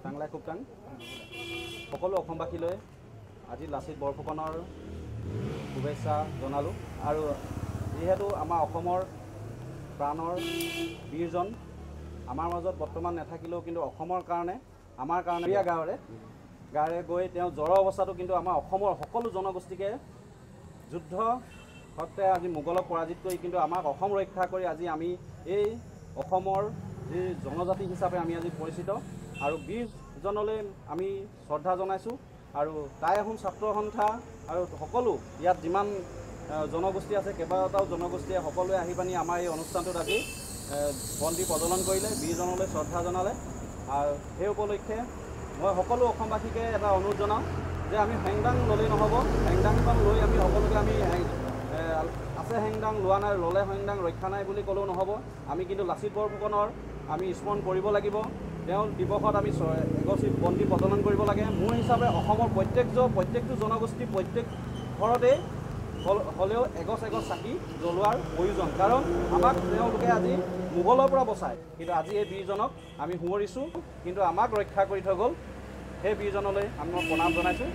টাংলাই খুবটাং সকলো অসমবাসীলৈ আজি লাচিত বৰফুকনৰ শুভেচ্ছা জনালোঁ আৰু যিহেতু আমাৰ অসমৰ প্ৰাণৰ বীৰজন আমাৰ মাজত বৰ্তমান নাথাকিলেও কিন্তু অসমৰ কাৰণে আমাৰ কাৰণে গাঁৱে গৈ তেওঁ জ্বৰ অৱস্থাটো কিন্তু আমাৰ অসমৰ সকলো জনগোষ্ঠীকে যুদ্ধ সত্ত্বে আজি মোগলক পৰাজিত কৰি কিন্তু আমাক অসম ৰক্ষা কৰি আজি আমি এই অসমৰ যি জনজাতি হিচাপে আমি আজি পৰিচিত আৰু বীৰজনলৈ আমি শ্ৰদ্ধা জনাইছোঁ আৰু টাই আহোম ছাত্ৰ সন্থা আৰু সকলো ইয়াত যিমান জনগোষ্ঠী আছে কেইবাটাও জনগোষ্ঠীয়ে সকলোৱে আহি পানি আমাৰ এই অনুষ্ঠানটোত আজি বন্তি প্ৰজ্বলন কৰিলে বীৰজনলৈ শ্ৰদ্ধা জনালে আৰু সেই উপলক্ষে মই সকলো অসমবাসীকে এটা অনুৰোধ জনাওঁ যে আমি হেংদাং ল'লেই নহ'ব হেংদাংখন লৈ আমি সকলোকে আমি আছে হেংদাং লোৱা নাই ল'লে হেংদাং ৰক্ষা নাই বুলি ক'লেও নহ'ব আমি কিন্তু লাচিত বৰফুকনৰ আমি স্মৰণ কৰিব লাগিব তেওঁৰ দিৱসত আমি এগছি বন্তি প্ৰজ্বলন কৰিব লাগে মোৰ হিচাপে অসমৰ প্ৰত্যেকটো জনগোষ্ঠী প্ৰত্যেক ঘৰতেই হ'লেও এগছ চাকি জ্বলোৱাৰ প্ৰয়োজন কাৰণ আমাক তেওঁলোকে আজি মোগলৰ পৰা বচায় কিন্তু আজি এই বীৰজনক আমি সোঁৱৰিছোঁ কিন্তু আমাক ৰক্ষা কৰি থৈ গ'ল সেই বীৰজনলৈ আমি প্ৰণাম জনাইছোঁ।